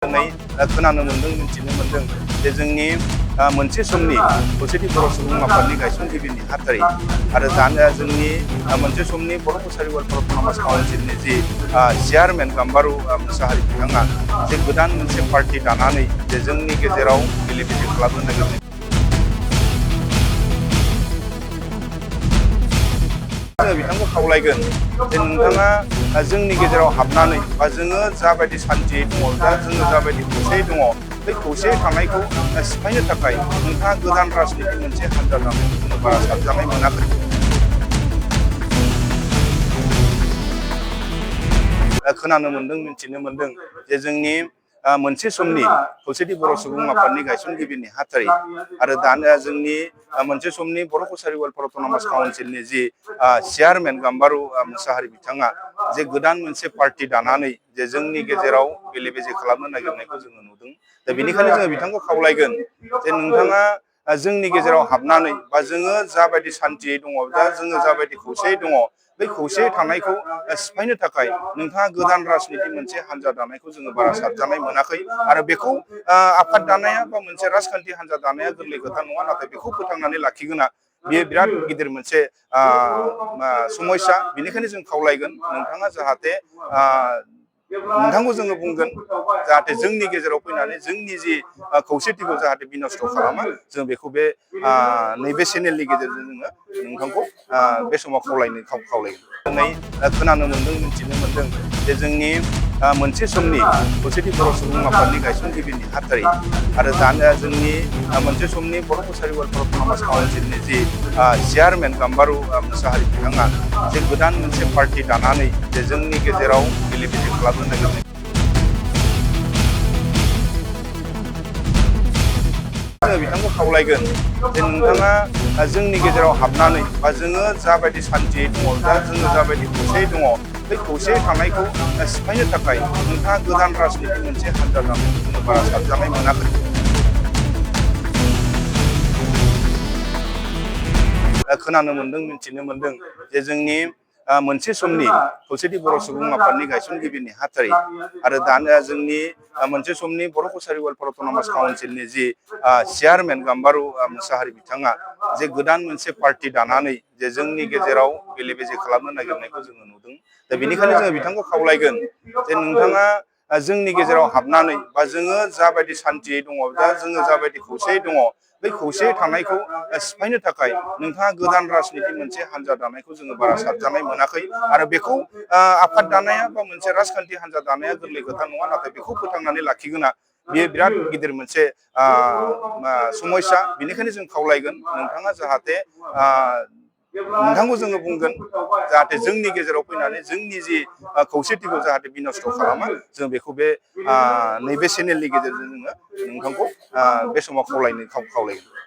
खोनानो मोनदों मिथिनो मोनदों जे जोंनि मोनसे समनि खौसेथि बर' सुबुं आफादनि गायसनगिरि नेहाथारि आरो दानिया जोंनि मोनसे समनि बर' कसारी वेलफेयार अट'नमास काउन्सिलनि जि चेयारमेन गाम्बारु मुसाहारि बिथाङा जे गोदान मोनसे पार्टि दानानै जे जोंनि गेजेराव बेले बेजे खालामनो नागिरनाय बिथांखौ खावलायगोन जे नोंथाङा जोंनि गेजेराव हाबनानै बा जोङो जाबायदि सान्थियै दङ दा जोङो जाबायदि खौसेयै दङ बे खौसेयै थानायखौ सिफायनो थाखाय नोंथाङा गोदान राजनिति मोनसे हान्जा दानायखौ जोङो बारा साबजानाय मोनाखै। खोनानो मोनदों मिथिनो मोनदों जे जोंनि मोनसे समनि खौसेथि बर' सुबुं आफादनि गायसनगिरि नेहाथारि आरो दानिया जोंनि मोनसे समनि बर' कसारी वेलफेयार अट'नमास काउन्सिलनि जि चेयारमेन गाम्बारु मुसाहारि बिथाङा जे गोदान मोनसे पार्टि दानानै जे जोंनि गेजेराव बेले बेजे खालामनो नागिरनायखौ जोङो नुदों। दा बेनिखायनो जोङो बिथांखौ खावलायगोन जे नोंथाङा जोंनि गेजेराव हाबनानै बा जोङो जाबायदि सान्थियै दङ दा जोङो जाबायदि खौसेयै दङ बै खौसेयै थानायखौ सिफायनो थाखाय नोंथाङा गोदान राजनिति मोनसे हान्जा दानायखौ जोङो बारा साबजानाय मोनाखै आरो बेखौ आफाद दानाया बा मोनसे राजखान्थि हान्जा दानाया गोरलै खोथा नङा, नाथाय बेखौ फोथांनानै लाखिगोना बेयो बिराद गिदिर मोनसे समस्या। बेनिखायनो जों खावलायगोन नोंथाङा जाहाथे नोंथांखौ जोङो बुंगोन जाहाथे जोंनि गेजेराव फैनानै जोंनि जि खौसेथिखौ जाहाथे बिनस्थ' खालामा जों बेखौ बे नैबे चेनेलनि गेजेरजों जोङो नोंथांखौ बे समाव खावलायगोन। दिनै खोनानो मोनदों मिथिनो मोनदों जे जोंनि मोनसे समनि खौसेथि बर' सुबुं आफादनि गायसनगिरि नेहाथारि आरो दानिया जोंनि मोनसे समनि बर' कसारी वेलफेयार अट'नमास काउन्सिलनि जि चेयारमेन गाम्बारु मुसाहारि बिथाङा जे गोदान मोनसे पार्टि दानानै जे जोंनि गेजेराव बेले बेजे खालामनो नागिरनाय जोङो बिथांखौ खावलायगोन जे नोंथाङा जोंनि गेजेराव हाबनानै बा जोङो जाबायदि सान्थियै दङ दा जोङो जाबायदि खौसेयै दङ बै खौसेयै थानायखौ सिफायनो थाखाय नोंथाङा गोदान राजनिति मोनसे हान्जा दानायखौ जोङो बारा साबजानाय मोनाखै। खोनानो मोनदों मिथिनो मोनदों जे जोंनि मोनसे समनि खौसेथि बर' सुबुं आफादनि गायसनगिरि नेहाथारि आरो दानिया जोंनि मोनसे समनि बर' कसारी वेलफेयार अट'नमास काउन्सिलनि जि चेयारमेन गाम्बारु मुसाहारि बिथाङा जे गोदान मोनसे पार्टि दानानै जे जोंनि गेजेराव बेले बेजे खालामनो नागिरनायखौ जोङो नुदों। दा बेनिखायनो जोङो बिथांखौ खावलायगोन जे नोंथाङा जोंनि गेजेराव हाबनानै बा जोङो जाबायदि सान्थियै दङ दा जोङो जाबायदि खौसेयै दङ बै खौसेयै थानायखौ सिफायनो थाखाय नोंथाङा गोदान राजनिति मोनसे हान्जा दानायखौ जोङो बारा साबजानाय मोनाखै आरो बेखौ आफाद दानाया बा मोनसे राजखान्थि हान्जा दानाया गोरलै खोथा नङा, नाथाय बेखौ फोथांनानै लाखिगोना बेयो बिराद गिदिर मोनसे समस्या। बेनिखायनो जों खावलायगोन नोंथाङा जाहाथे नोंथांखौ जोङो बुंगोन जाहाथे जोंनि गेजेराव फैनानै जोंनि जि खौसेथिखौ जाहाथे बिनस्थ' खालामा जों बेखौ बे नैबे चेनेलनि गेजेरजों जोङो नोंथांखौ बे समाव खावलायगोन।